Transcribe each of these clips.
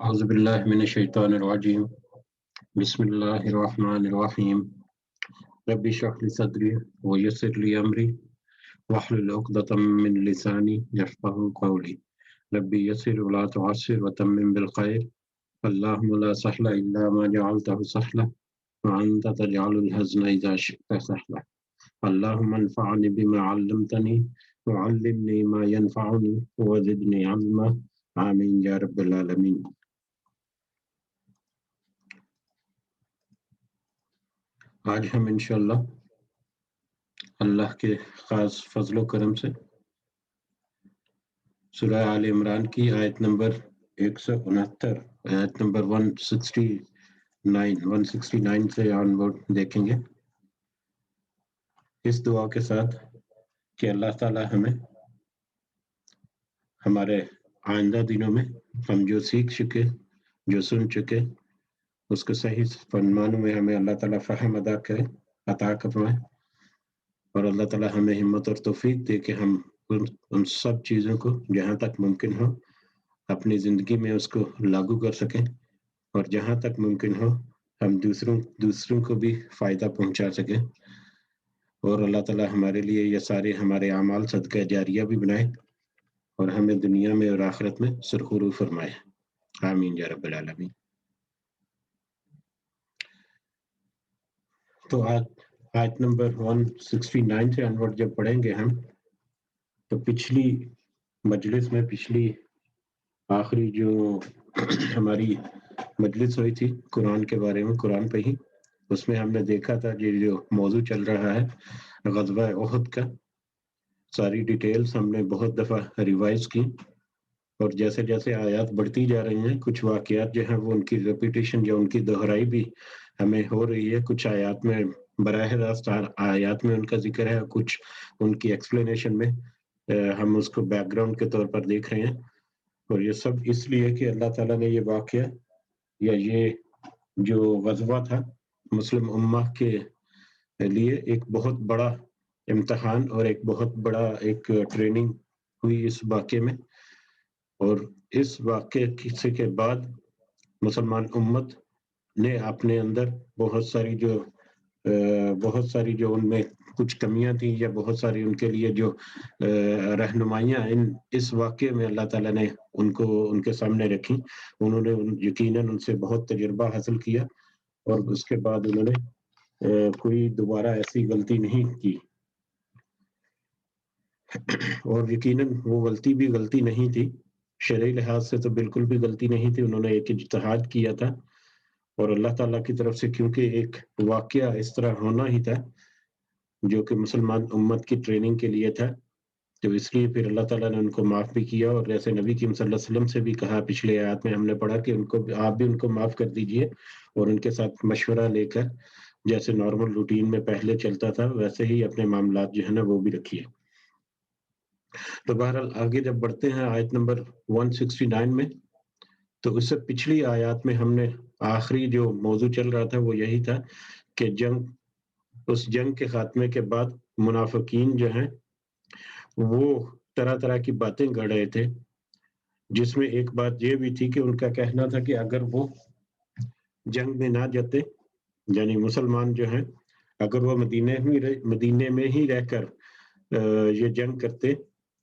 أعوذ بالله من الشيطان الرجيم بسم الله الرحمن الرحيم رب اشرح لي صدري ويسر لي أمري واحلل عقدة من لساني يفقهوا قولي ربي يسر ولا تعسر وتمم بالخير اللهم لا سهل إلا ما جعلته سهلا وأنت تجعل الحزن إذا شئت سهلا اللهم انفعني بما علمتني وعلمني ما ينفعني وزدني علما آمين يا رب العالمين. آج ہم انشاءاللہ اللہ کے خاص فضل و کرم سے سورہ آل عمران کی آیت نمبر 169 آیت نمبر 169 سے آن ورڈ دیکھیں گے، اس دعا کے ساتھ کہ اللہ تعالی ہمیں ہمارے آئندہ دنوں میں ہم جو سیکھ چکے، جو سن چکے، اس کو صحیح فرمانوں میں ہمیں اللہ تعالیٰ فہم عطا فرمائے، اور اللہ تعالیٰ ہمیں ہمت اور توفیق دے کہ ہم ان سب چیزوں کو جہاں تک ممکن ہو اپنی زندگی میں اس کو لاگو کر سکیں، اور جہاں تک ممکن ہو ہم دوسروں کو بھی فائدہ پہنچا سکیں، اور اللہ تعالیٰ ہمارے لیے یہ سارے ہمارے اعمال صدقہ جاریہ بھی بنائے اور ہمیں دنیا میں اور آخرت میں سرخرو فرمائے، آمین یا رب العالمین۔ تو آیت نمبر 169 سے انورڈ جب پڑھیں گے ہم، تو پچھلی آخری جو ہماری مجلس ہوئی تھی قرآن کے بارے میں، قرآن پہ ہی، اس میں ہم نے دیکھا تھا جو موضوع چل رہا ہے غزوہ احد کا، ساری ڈیٹیلز ہم نے بہت دفعہ ریوائز کی، اور جیسے جیسے آیات بڑھتی جا رہی ہیں کچھ واقعات جو ہیں وہ ان کی ریپیٹیشن یا ان کی دہرائی بھی ہمیں ہو رہی ہے، کچھ آیات میں براہ راست آیات میں ان کا ذکر ہے، کچھ ان کی ایکسپلینیشن میں ہم اس کو بیک گراؤنڈ کے طور پر دیکھ رہے ہیں، اور یہ سب اس لیے کہ اللہ تعالیٰ نے یہ واقعہ یا یہ جو غزوہ تھا مسلم امہ کے لیے ایک بہت بڑا امتحان اور ایک بہت بڑا ایک ٹریننگ ہوئی اس واقعے میں، اور اس واقعے کے بعد مسلمان امت نے اپنے اندر بہت ساری جو ان میں کچھ کمیاں تھیں یا بہت ساری ان کے لیے جو رہنمائیاں اس واقعے میں اللہ تعالیٰ نے ان کے سامنے رکھی، انہوں نے یقیناً ان سے بہت تجربہ حاصل کیا، اور اس کے بعد انہوں نے کوئی دوبارہ ایسی غلطی نہیں کی، اور یقیناً وہ غلطی بھی غلطی نہیں تھی، شرعی لحاظ سے تو بالکل بھی غلطی نہیں تھی، انہوں نے ایک اجتہاد کیا تھا، اور اللہ تعالیٰ کی طرف سے کیونکہ ایک واقعہ اس طرح ہونا ہی تھا جو کہ مسلمان امت کی ٹریننگ کے لیے تھا، تو اس لیے پھر اللہ تعالیٰ نے ان کو معاف بھی کیا، اور جیسے نبی کریم صلی اللہ علیہ وسلم سے بھی کہا، پچھلے آیات میں ہم نے پڑھا کہ آپ بھی ان کو معاف کر دیجئے، اور ان کے ساتھ مشورہ لے کر جیسے نارمل روٹین میں پہلے چلتا تھا ویسے ہی اپنے معاملات جو ہے نا وہ بھی رکھیے۔ تو بہرحال آگے جب بڑھتے ہیں آیت نمبر 169 میں، تو اس سے پچھلی آیات میں ہم نے آخری جو موضوع چل رہا تھا وہ یہی تھا کہ اس جنگ کے خاتمے کے بعد منافقین جو ہیں وہ طرح طرح کی باتیں گڑھ رہے تھے، جس میں ایک بات یہ بھی تھی کہ ان کا کہنا تھا کہ اگر وہ جنگ میں نہ جاتے، یعنی مسلمان جو ہیں اگر وہ مدینے میں ہی رہ کر یہ جنگ کرتے،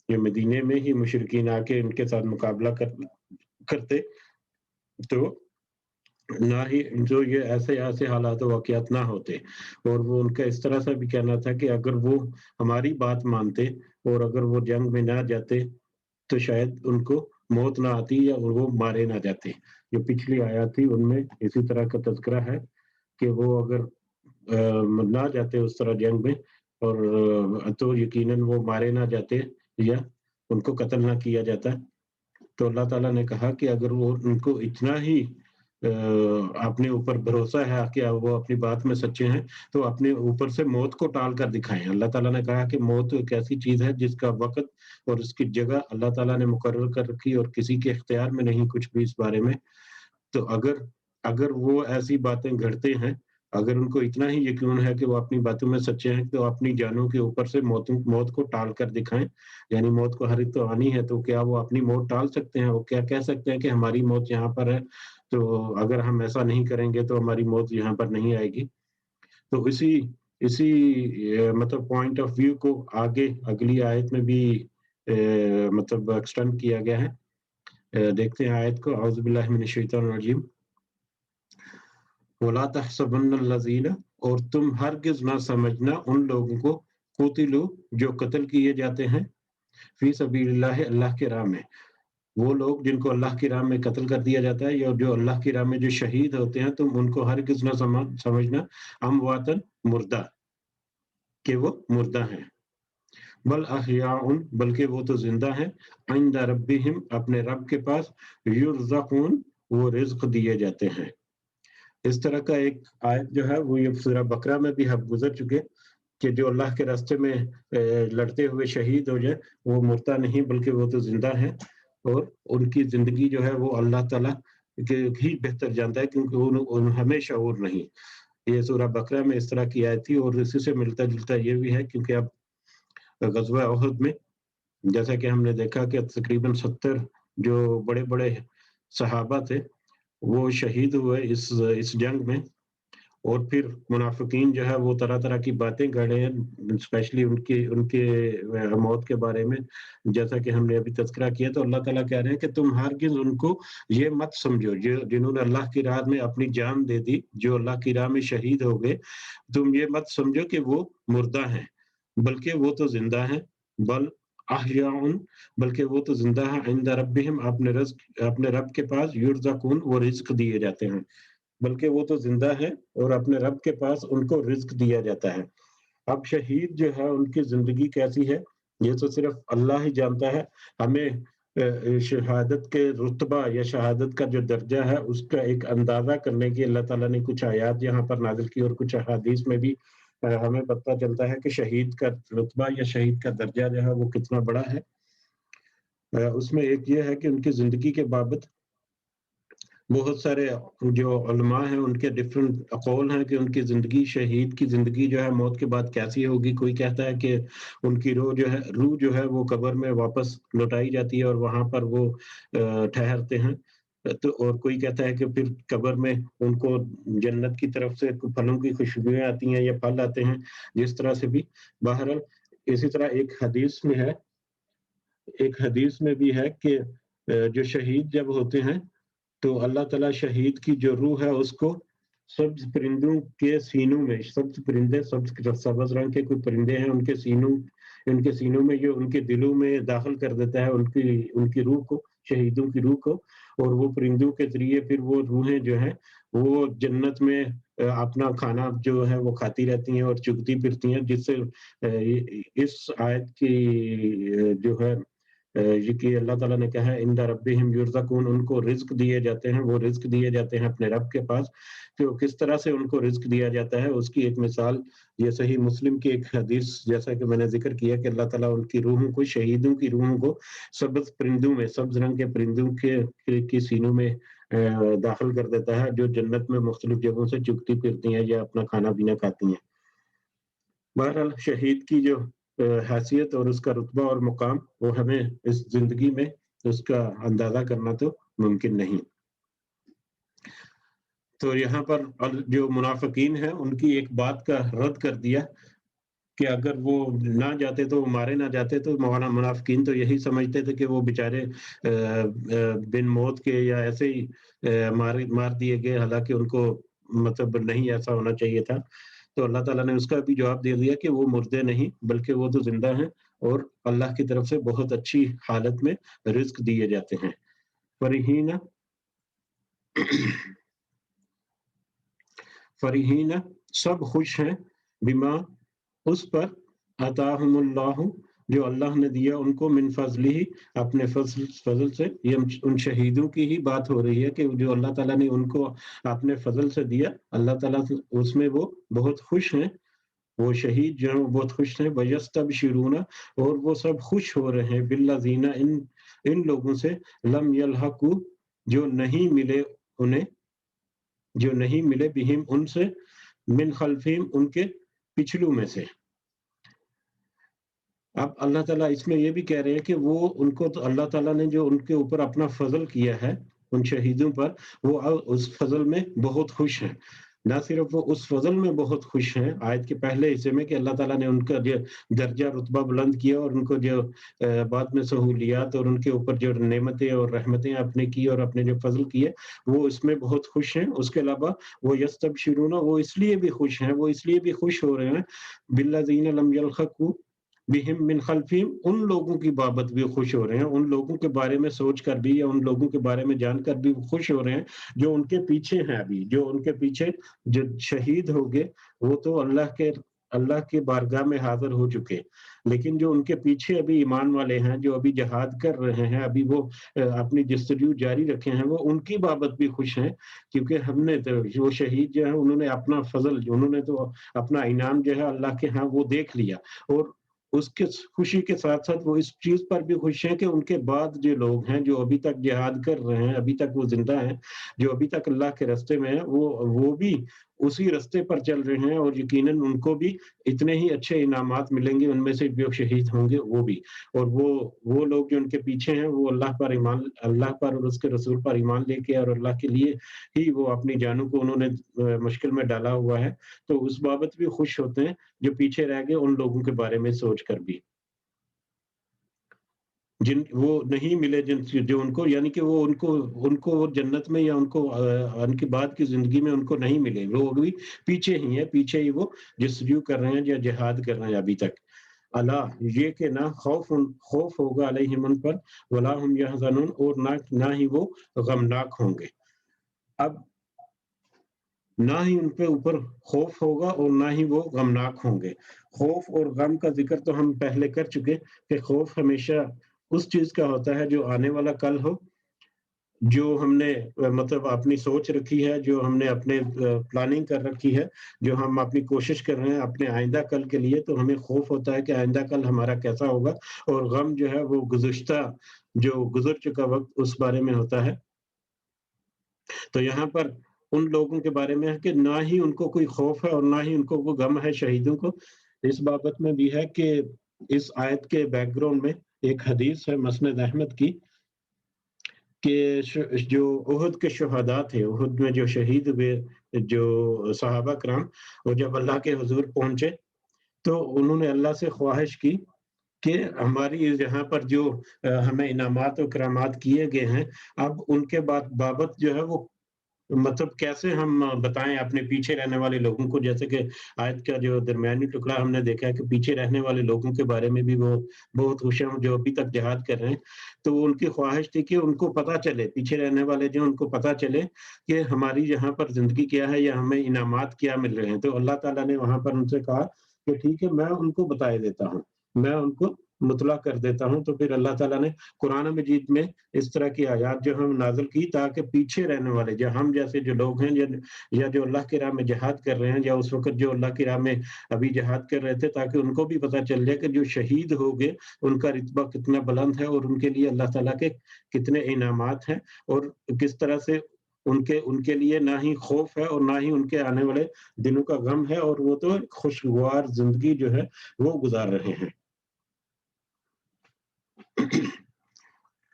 یہ مدینے میں ہی مشرکین آ کے ان کے ساتھ مقابلہ کرتے، تو نہ ہی جو یہ ایسے حالات و واقعات نہ ہوتے، اور وہ ان کا اس طرح سے بھی کہنا تھا کہ اگر وہ ہماری بات مانتے اور اگر وہ جنگ میں نہ جاتے تو شاید ان کو موت نہ آتی یا وہ مارے نہ جاتے۔ جو پچھلی آیات تھی ان میں اسی طرح کا تذکرہ ہے کہ وہ اگر نہ جاتے اس طرح جنگ میں، اور تو یقیناً وہ مارے نہ جاتے یا ان کو قتل نہ کیا جاتا، تو اللہ تعالیٰ نے کہا کہ اگر وہ ان کو اتنا ہی اپنے اوپر بھروسہ ہے کہ وہ اپنی بات میں سچے ہیں تو اپنے اوپر سے موت کو ٹال کر دکھائیں۔ اللہ تعالیٰ نے کہا کہ موت ایک ایسی چیز ہے جس کا وقت اور اس کی جگہ اللہ تعالیٰ نے مقرر کر رکھی، اور کسی کے اختیار میں نہیں کچھ بھی اس بارے میں، تو اگر وہ ایسی باتیں گھڑتے ہیں، اگر ان کو اتنا ہی یقین ہے کہ وہ اپنی باتوں میں سچے ہیں تو اپنی جانوں کے اوپر سے موت کو ٹال کر دکھائیں، یعنی موت کو ہر ایک تو آنی ہے، تو کیا وہ اپنی موت ٹال سکتے ہیں؟ وہ کیا کہہ سکتے ہیں کہ ہماری موت یہاں پر ہے، تو اگر ہم ایسا نہیں کریں گے تو ہماری موت یہاں پر نہیں آئے گی؟ تو اسی مطلب پوائنٹ آف ویو کو آگے اگلی آیت میں بھی مطلب ایکسٹینڈ کیا گیا ہے۔ دیکھتے ہیں آیت کو، اعوذ باللہ من الشیطان الرجیم، وَلَا تَحْسَبَنَّ الَّذِينَ، اور تم ہرگز نہ سمجھنا ان لوگوں کو، قتلوا، جو قتل کیے جاتے ہیں، فی سبیل اللہ، اللہ کے راہ میں، وہ لوگ جن کو اللہ کی راہ میں قتل کر دیا جاتا ہے یا جو اللہ کی راہ میں جو شہید ہوتے ہیں، تم ان کو ہرگز نہ سمجھنا امواتن، مردہ، کہ وہ مردہ ہیں، بل احیاء، بلکہ وہ تو زندہ ہیں، عند ربہم، اپنے رب کے پاس، یرزقون، وہ رزق دیے جاتے ہیں۔ اس طرح کا ایک آیت جو ہے وہ یہ سورہ بقرہ میں بھی ہم گزر چکے کہ جو اللہ کے راستے میں لڑتے ہوئے شہید ہو جائے وہ مردہ نہیں بلکہ وہ تو زندہ ہے، اور ان کی زندگی جو ہے وہ اللہ تعالیٰ ہی بہتر جانتا ہے، کیونکہ ہمیں شعور نہیں۔ یہ سورہ بقرہ میں اس طرح کی آیت تھی، اور اسی سے ملتا جلتا یہ بھی ہے، کیونکہ اب غزوہ احد میں جیسا کہ ہم نے دیکھا کہ تقریباً 70 جو بڑے بڑے صحابہ تھے وہ شہید ہوئے اس جنگ میں، اور پھر منافقین جو ہے وہ طرح طرح کی باتیں گڑھے ہیں، اسپیشلی ان کے موت کے بارے میں، جیسا کہ ہم نے ابھی تذکرہ کیا۔ تو اللہ تعالیٰ کہہ رہے ہیں کہ تم ہرگز ان کو یہ مت سمجھو، جنہوں نے اللہ کی راہ میں اپنی جان دے دی، جو اللہ کی راہ میں شہید ہو گئے، تم یہ مت سمجھو کہ وہ مردہ ہیں، بلکہ وہ تو زندہ ہیں، بل احیاء، بلکہ وہ تو زندہ ہیں، عند ربہم، اپنے رب کے پاس، یرزقون، وہ رزق دیے جاتے ہیں، بلکہ وہ تو زندہ ہے اور اپنے رب کے پاس ان کو رزق دیا جاتا ہے۔ اب شہید جو ہے ان کی زندگی کیسی ہے یہ تو صرف اللہ ہی جانتا ہے۔ ہمیں شہادت کے رتبہ یا شہادت کا جو درجہ ہے اس کا ایک اندازہ کرنے کی اللہ تعالیٰ نے کچھ آیات یہاں پر نازل کی، اور کچھ احادیث میں بھی ہمیں پتہ چلتا ہے کہ شہید کا رتبہ یا شہید کا درجہ جو ہے وہ کتنا بڑا ہے۔ اس میں ایک یہ ہے کہ ان کی زندگی کے بابت بہت سارے جو علماء ہیں ان کے ڈفرینٹ اقوال ہیں کہ ان کی زندگی، شہید کی زندگی جو ہے موت کے بعد کیسی ہوگی۔ کوئی کہتا ہے کہ ان کی روح جو ہے وہ قبر میں واپس لوٹائی جاتی ہے اور وہاں پر وہ ٹھہرتے ہیں، تو اور کوئی کہتا ہے کہ پھر قبر میں ان کو جنت کی طرف سے پھلوں کی خوشبوئیں آتی ہیں یا پھل آتے ہیں، جس طرح سے بھی۔ بہرحال اسی طرح ایک حدیث میں بھی ہے کہ جو شہید جب ہوتے ہیں تو اللہ تعالیٰ شہید کی جو روح ہے اس کو سبز پرندوں کے سینوں میں، سبز پرندے، سبز رنگ کے کوئی پرندے ہیں، ان کے سینوں میں، جو ان کے دلوں میں داخل کر دیتا ہے ان کی روح کو، شہیدوں کی روح کو، اور وہ پرندوں کے ذریعے پھر وہ روحیں جو ہیں وہ جنت میں اپنا کھانا جو ہے وہ کھاتی رہتی ہیں اور چگتی پھرتی ہیں، جس سے اس آیت کی جو ہے یہ کہ اللہ تعالیٰ نے کہا ہے عند ربہم یرزقون، ان کو رزق دیے جاتے ہیں، وہ رزق دیے جاتے ہیں اپنے رب کے پاس۔ تو کس طرح سے ان کو رزق دیا جاتا ہے اس کی ایک مثال یہ صحیح مسلم کی ایک حدیث، جیسا کہ میں نے ذکر کیا کہ اللہ تعالیٰ ان کی روحوں کو، شہیدوں کی روحوں کو سبز پرندوں میں، سبز رنگ کے پرندوں کے سینوں میں داخل کر دیتا ہے، جو جنت میں مختلف جگہوں سے چگتی پھرتی ہیں یا اپنا کھانا پینا کھاتی ہیں۔ بہرحال شہید کی جو حیثیت اور اس کا رتبہ اور مقام وہ ہمیں اس زندگی میں اس کا اندازہ کرنا تو ممکن نہیں۔ تو یہاں پر جو منافقین ہیں ان کی ایک بات کا رد کر دیا کہ اگر وہ نہ جاتے تو مارے نہ جاتے، تو منافقین تو یہی سمجھتے تھے کہ وہ بیچارے بن موت کے یا ایسے ہی مار دیے گئے، حالانکہ ان کو مطلب نہیں ایسا ہونا چاہیے تھا۔ تو اللہ تعالیٰ نے اس کا بھی جواب دے دیا کہ وہ مردے نہیں بلکہ وہ تو زندہ ہیں اور اللہ کی طرف سے بہت اچھی حالت میں رزق دیے جاتے ہیں۔ فرحین، سب خوش ہیں، بما، اس پر، عطاہم اللہ، جو اللہ نے دیا ان کو، من فضلہ، اپنے فضل سے۔ یہ ان شہیدوں کی ہی بات ہو رہی ہے کہ جو اللہ تعالیٰ نے ان کو اپنے فضل سے دیا، اللہ تعالیٰ اس میں وہ بہت خوش ہیں، وہ شہید جو ہیں وہ بہت خوش ہیں۔ وَيَسْتَبْشِرُونَ، اور وہ سب خوش ہو رہے ہیں، بِالَّذِينَ، ان لوگوں سے، لم يلحقوا، جو نہیں ملے بہم، ان سے، من خلفہم ان کے پچھلوں میں سے. اب اللہ تعالیٰ اس میں یہ بھی کہہ رہے ہیں کہ وہ ان کو تو اللہ تعالیٰ نے جو ان کے اوپر اپنا فضل کیا ہے ان شہیدوں پر، وہ اس فضل میں بہت خوش ہیں. نہ صرف وہ اس فضل میں بہت خوش ہیں آیت کے پہلے حصے میں کہ اللہ تعالیٰ نے ان کا جو درجہ رتبہ بلند کیا اور ان کو جو بعد میں سہولیات اور ان کے اوپر جو نعمتیں اور رحمتیں اپنے کی اور اپنے جو فضل کیے وہ اس میں بہت خوش ہیں. اس کے علاوہ وہ یستبشرون، وہ اس لیے بھی خوش ہیں، وہ اس لیے بھی خوش ہو رہے ہیں بالذین لم یلحقوا بہم من خلفہم، ان لوگوں کی بابت بھی خوش ہو رہے ہیں، ان لوگوں کے بارے میں سوچ کر بھی یا ان لوگوں کے بارے میں جان کر بھی خوش ہو رہے ہیں جو ان کے پیچھے ہیں. ابھی جو ان کے پیچھے جو شہید ہو گئے وہ تو اللہ کے بارگاہ میں حاضر ہو چکے، لیکن جو ان کے پیچھے ابھی ایمان والے ہیں جو ابھی جہاد کر رہے ہیں، ابھی وہ اپنی جستجو جاری رکھے ہیں، وہ ان کی بابت بھی خوش ہیں کیونکہ ہم نے تو وہ شہید جو ہے انہوں نے اپنا فضل، انہوں نے تو اپنا انعام جو ہے اللہ کے ہاں وہ دیکھ لیا. اور اس کے خوشی کے ساتھ ساتھ وہ اس چیز پر بھی خوش ہیں کہ ان کے بعد جو لوگ ہیں جو ابھی تک جہاد کر رہے ہیں، ابھی تک وہ زندہ ہیں، جو ابھی تک اللہ کے راستے میں ہیں، وہ بھی اسی راستے پر چل رہے ہیں اور یقیناً ان کو بھی اتنے ہی اچھے انعامات ملیں گے، ان میں سے جو شہید ہوں گے وہ بھی. اور وہ لوگ جو ان کے پیچھے ہیں وہ اللہ پر اور اس کے رسول پر ایمان لے کے اور اللہ کے لیے ہی وہ اپنی جانوں کو انہوں نے مشکل میں ڈالا ہوا ہے، تو اس بابت بھی خوش ہوتے ہیں جو پیچھے رہ گئے ان لوگوں کے بارے میں سوچ کر بھی، جن وہ نہیں ملے جو ان کو، یعنی کہ وہ ان کو وہ جنت میں یا ان کی بعد کی زندگی میں ان کو نہیں ملے، وہ بھی پیچھے ہی ہیں، پیچھے ہی وہ جستجو کر رہے ہیں یا جہاد کر رہے ہیں ابھی تک. اللہ یہ کہ نہ خوف ہوگا علیہم ان پر، ولا ہم یحزنون، اور نہ ہی وہ غمناک ہوں گے. اب نہ ہی ان پہ اوپر خوف ہوگا اور نہ ہی وہ غمناک ہوں گے. خوف اور غم کا ذکر تو ہم پہلے کر چکے کہ خوف ہمیشہ اس چیز کا ہوتا ہے جو آنے والا کل ہو، جو ہم نے مطلب اپنی سوچ رکھی ہے، جو ہم نے اپنے پلاننگ کر رکھی ہے، جو ہم اپنی کوشش کر رہے ہیں اپنے آئندہ کل کے لیے، تو ہمیں خوف ہوتا ہے کہ آئندہ کل ہمارا کیسا ہوگا. اور غم جو ہے وہ گزشتہ جو گزر چکا وقت اس بارے میں ہوتا ہے. تو یہاں پر ان لوگوں کے بارے میں ہے کہ نہ ہی ان کو کوئی خوف ہے اور نہ ہی ان کو وہ غم ہے شہیدوں کو. اس بابت میں بھی ہے کہ اس آیت کے بیک گراؤنڈ میں ایک حدیث ہے مسند احمد کی کہ جو احد کے شہداء تھے، احد میں جو شہید ہوئے جو صحابہ کرام، وہ جب اللہ کے حضور پہنچے تو انہوں نے اللہ سے خواہش کی کہ ہماری یہاں پر جو ہمیں انعامات و کرامات کیے گئے ہیں، اب ان کے بابت جو ہے وہ مطلب کیسے ہم بتائیں اپنے پیچھے رہنے والے لوگوں کو. جیسے کہ آیت کا جو درمیانی ٹکڑا ہم نے دیکھا ہے کہ پیچھے رہنے والے لوگوں کے بارے میں بھی وہ بہت خوش ہیں جو ابھی تک جہاد کر رہے ہیں. تو ان کی خواہش تھی کہ ان کو پتہ چلے، پیچھے رہنے والے جو ان کو پتہ چلے کہ ہماری یہاں پر زندگی کیا ہے یا ہمیں انعامات کیا مل رہے ہیں. تو اللہ تعالیٰ نے وہاں پر ان سے کہا کہ ٹھیک ہے، میں ان کو بتائے دیتا ہوں، میں ان کو مطلع کر دیتا ہوں. تو پھر اللہ تعالیٰ نے قرآن مجید میں اس طرح کی آیات جو ہم نازل کی تاکہ پیچھے رہنے والے جو ہم جیسے جو لوگ ہیں یا جو اللہ کی راہ میں جہاد کر رہے ہیں یا اس وقت جو اللہ کی راہ میں ابھی جہاد کر رہے تھے، تاکہ ان کو بھی پتہ چل جائے کہ جو شہید ہو گئے ان کا رتبہ کتنا بلند ہے اور ان کے لیے اللہ تعالیٰ کے کتنے انعامات ہیں اور کس طرح سے ان کے لیے نہ ہی خوف ہے اور نہ ہی ان کے آنے والے دنوں کا غم ہے، اور وہ تو خوشگوار زندگی جو ہے وہ گزار رہے ہیں.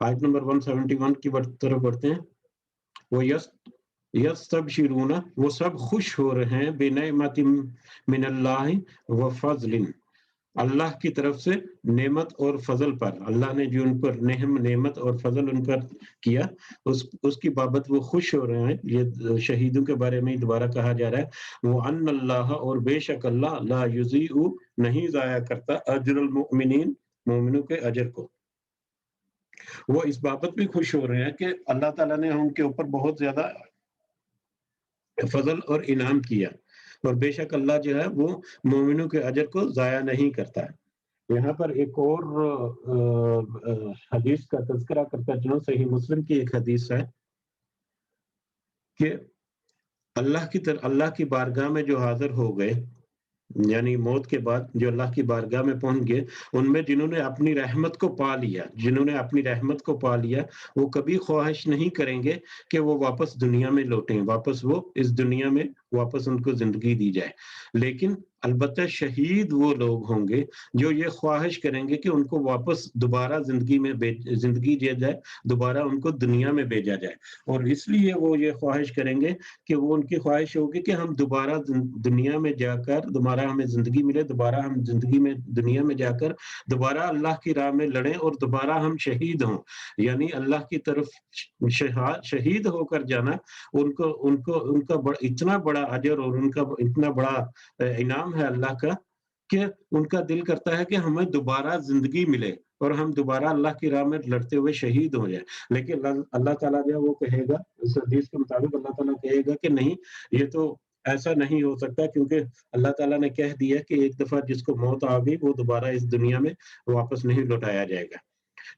آیت نمبر 171 کی طرف بڑھتے ہیں. وہ یستبشرون، وہ سب خوش ہو رہے ہیں بنعمت من اللہ و فضل، اللہ کی طرف سے نعمت اور فضل پر. اللہ نے جو ان پر نعمت اور فضل ان پر کیا اس کی بابت وہ خوش ہو رہے ہیں. یہ شہیدوں کے بارے میں دوبارہ کہا جا رہا ہے وہ ان اللہ، اور بے شک اللہ لا یضیع، نہیں ضائع کرتا اجر المؤمنین، مومنوں کے اجر کو. وہ اس بابت بھی خوش ہو رہے ہیں کہ اللہ تعالیٰ نے ان کے اوپر بہت زیادہ فضل اور انعام کیا، اور بے شک اللہ جو ہے وہ مومنوں کے اجر کو ضائع نہیں کرتا ہے. یہاں پر ایک اور حدیث کا تذکرہ کرتا چلوں، صحیح مسلم کی ایک حدیث ہے کہ اللہ کی بارگاہ میں جو حاضر ہو گئے، یعنی موت کے بعد جو اللہ کی بارگاہ میں پہنچ گئے، ان میں جنہوں نے اپنی رحمت کو پا لیا وہ کبھی خواہش نہیں کریں گے کہ وہ واپس دنیا میں لوٹیں، واپس وہ اس دنیا میں واپس ان کو زندگی دی جائے۔ لیکن البتہ شہید وہ لوگ ہوں گے جو یہ خواہش کریں گے کہ ان کو واپس دوبارہ زندگی دی جائے، دوبارہ ان کو دنیا میں بھیجا جائے، اور اس لیے وہ یہ خواہش کریں گے کہ وہ ان کی خواہش ہوگی کہ ہم دوبارہ دنیا میں جا کر دوبارہ ہمیں زندگی ملے، دوبارہ ہم زندگی میں دنیا میں جا کر دوبارہ اللہ کی راہ میں لڑیں اور دوبارہ ہم شہید ہوں۔ یعنی اللہ کی طرف شہید ہو کر جانا ان کا اتنا بڑا اجر اور ان کا اتنا بڑا انعام ہے اللہ کا کہ ان کا دل کرتا ہے کہ ہمیں دوبارہ زندگی ملے اور ہم دوبارہ اللہ کی راہ میں لڑتے ہوئے شہید ہو جائیں۔ لیکن اللہ تعالیٰ جو وہ کہے گا، اس حدیث کے مطابق اللہ تعالیٰ کہے گا کہ نہیں، یہ تو ایسا نہیں ہو سکتا، کیونکہ اللہ تعالیٰ نے کہہ دیا کہ ایک دفعہ جس کو موت آ گئی وہ دوبارہ اس دنیا میں واپس نہیں لوٹایا جائے گا۔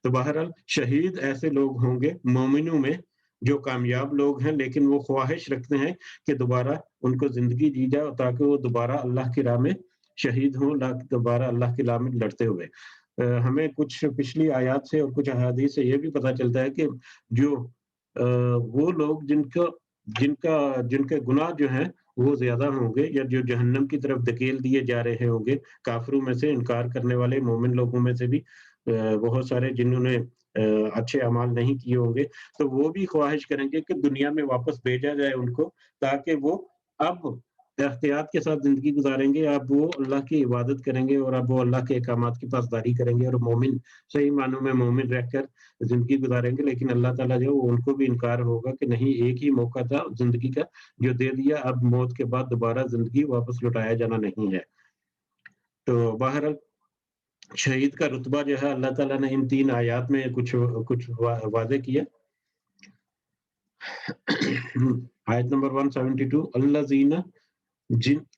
تو بہرحال شہید ایسے لوگ ہوں گے مومنوں میں جو کامیاب لوگ ہیں، لیکن وہ خواہش رکھتے ہیں کہ دوبارہ ان کو زندگی دی جائے تاکہ وہ دوبارہ اللہ کی راہ میں شہید ہوں، دوبارہ اللہ کی راہ میں لڑتے ہوئے۔ ہمیں کچھ پچھلی آیات سے اور کچھ احادیث سے یہ بھی پتہ چلتا ہے کہ جو وہ لوگ جن کے گناہ جو ہیں وہ زیادہ ہوں گے، یا جو جہنم کی طرف دھکیل دیے جا رہے ہوں گے، کافروں میں سے، انکار کرنے والے مومن لوگوں میں سے بھی بہت سارے جنہوں نے اچھے اعمال نہیں کیے ہوں گے، تو وہ بھی خواہش کریں گے کہ دنیا میں واپس بھیجا جائے ان کو، تاکہ وہ اب احتیاط کے ساتھ زندگی گزاریں گے، اب وہ اللہ کی عبادت کریں گے اور اب وہ اللہ کے احکامات کی پاسداری کریں گے اور مومن، صحیح معنوں میں مومن رہ کر زندگی گزاریں گے۔ لیکن اللہ تعالیٰ جو ان کو بھی انکار ہوگا کہ نہیں، ایک ہی موقع تھا زندگی کا جو دے دیا، اب موت کے بعد دوبارہ زندگی واپس لوٹایا جانا نہیں ہے۔ تو بہرحال شہید کا رتبہ جو ہے اللہ تعالیٰ نے ان 3 آیات میں کچھ واضح کیا۔ آیت نمبر 172،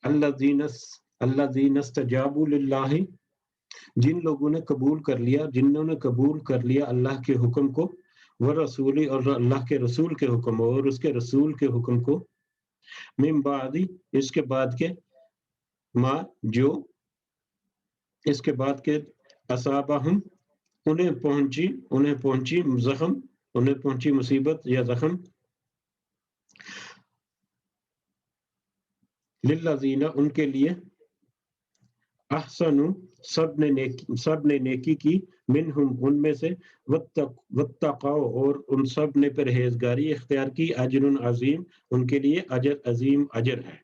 الذین استجابوا للہ، جن لوگوں نے قبول کر لیا، جنہوں نے قبول کر لیا اللہ کے حکم کو، ورسولی، اور اللہ کے رسول کے حکم اور اس کے رسول کے حکم کو، من بعد، اس کے بعد کے، ما، جو، اس کے بعد کے، اصابہم، انہیں پہنچی زخم، انہیں پہنچی مصیبت یا زخم، للذین، ان کے لیے، احسنوا، سب نے نیکی کی، منہم، ان میں سے، واتقوا، اور ان سب نے پرہیزگاری اختیار کی، اجر عظیم، ان کے لیے اجر عظیم اجر ہے۔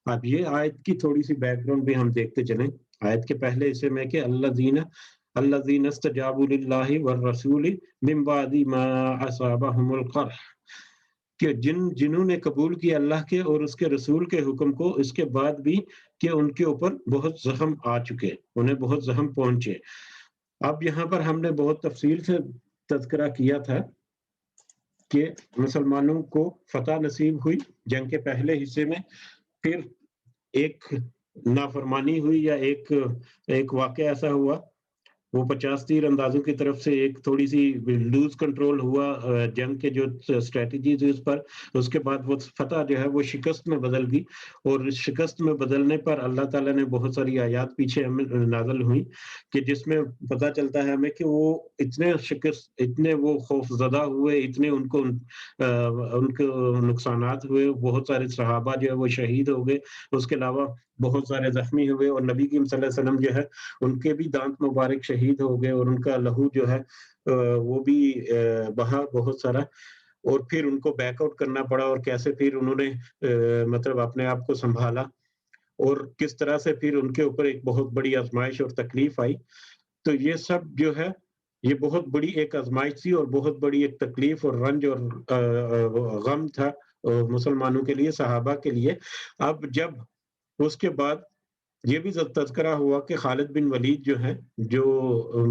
اب یہ آیت کی تھوڑی سی بیک گراؤنڈ بھی ہم دیکھتے چلیں۔ آیت کے پہلے حصے میں کہ الذین استجابوا للہ والرسول من بعد ما اصابہم القرح، کہ جنہوں نے قبول کیا اللہ کے اور اس کے رسول کے حکم کو، اس کے بعد بھی کہ ان کے اوپر بہت زخم آ چکے، انہیں بہت زخم پہنچے۔ اب یہاں پر ہم نے بہت تفصیل سے تذکرہ کیا تھا کہ مسلمانوں کو فتح نصیب ہوئی جنگ کے پہلے حصے میں، پھر ایک نافرمانی ہوئی، یا ایک واقعہ ایسا ہوا، وہ 50 تیر اندازوں کی طرف سے ایک تھوڑی سی لوز کنٹرول ہوا جنگ کے جو اسٹریٹجیز اس پر، اس کے بعد وہ فتح جو ہے وہ شکست میں بدل گئی، اور اس شکست میں بدلنے پر اللہ تعالیٰ نے بہت ساری آیات پیچھے ہمیں نازل ہوئی کہ جس میں پتہ چلتا ہے ہمیں کہ وہ اتنے وہ خوف زدہ ہوئے، اتنے ان کو نقصانات ہوئے، بہت سارے صحابہ جو ہے وہ شہید ہو گئے، اس کے علاوہ بہت سارے زخمی ہوئے، اور نبی کریم صلی اللہ علیہ وسلم جو ہے ان کے بھی دانت مبارک شہید ہو گئے، اور ان کا لہو جو ہے وہ بھی بہا بہت سارا، اور پھر ان کو بیک آؤٹ کرنا پڑا، اور کیسے پھر انہوں نے مطلب اپنے آپ کو سنبھالا، اور کس طرح سے پھر ان کے اوپر ایک بہت بڑی آزمائش اور تکلیف آئی۔ تو یہ سب جو ہے یہ بہت بڑی ایک آزمائش تھی، اور بہت بڑی ایک تکلیف اور رنج اور غم تھا مسلمانوں کے لیے، صحابہ کے لیے۔ اب جب اس کے بعد یہ بھی تذکرہ ہوا کہ خالد بن ولید جو ہیں، جو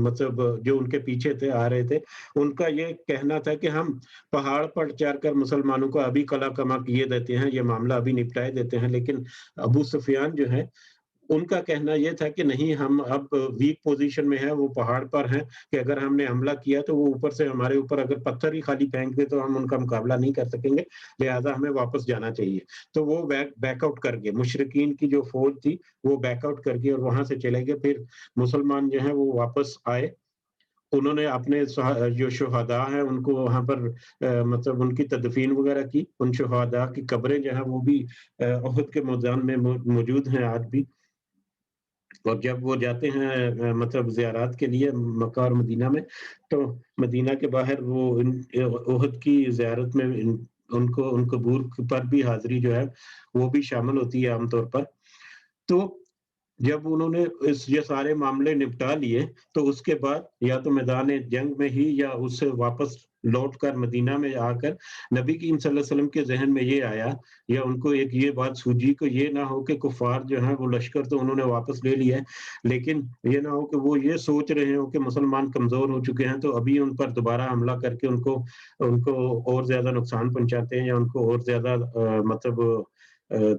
مطلب جو ان کے پیچھے تھے، آ رہے تھے، ان کا یہ کہنا تھا کہ ہم پہاڑ پر چڑھ کر مسلمانوں کو ابھی قلع کما کیے دیتے ہیں، یہ معاملہ ابھی نپٹائے دیتے ہیں، لیکن ابو سفیان جو ہیں ان کا کہنا یہ تھا کہ نہیں، ہم اب ویک پوزیشن میں ہیں، وہ پہاڑ پر ہیں کہ اگر ہم نے حملہ کیا تو وہ اوپر سے ہمارے اوپر اگر پتھر ہی خالی پھینک دے تو ہم ان کا مقابلہ نہیں کر سکیں گے، لہٰذا ہمیں واپس جانا چاہیے۔ تو وہ بیک آؤٹ کر گئے، مشرکین کی جو فوج تھی وہ بیک آؤٹ کر گئی اور وہاں سے چلے گئے۔ پھر مسلمان جو ہیں وہ واپس آئے، انہوں نے اپنے جو شہداء ہیں ان کو وہاں پر مطلب ان کی تدفین وغیرہ کی. ان شہداء کی قبریں جو ہیں وہ بھی احد کے میدان میں موجود ہیں آج بھی. اور جب وہ جاتے ہیں مطلب زیارات کے لیے مکہ اور مدینہ میں، تو مدینہ کے باہر وہ احد کی زیارت میں ان کو قبور پر بھی حاضری جو ہے وہ بھی شامل ہوتی ہے عام طور پر. تو جب انہوں نے یہ سارے معاملے نپٹا لیے تو اس کے بعد یا تو میدان جنگ میں ہی یا اس سے واپس لوٹ کر مدینہ میں آ کر نبی کریم صلی اللہ علیہ وسلم کے ذہن میں یہ آیا، یا ان کو ایک یہ بات سوجی کہ یہ نہ ہو کہ کفار جو ہیں وہ لشکر تو انہوں نے واپس لے لیا ہے، لیکن یہ نہ ہو کہ وہ یہ سوچ رہے ہوں کہ مسلمان کمزور ہو چکے ہیں تو ابھی ان پر دوبارہ حملہ کر کے ان کو اور زیادہ نقصان پہنچاتے ہیں یا ان کو اور زیادہ مطلب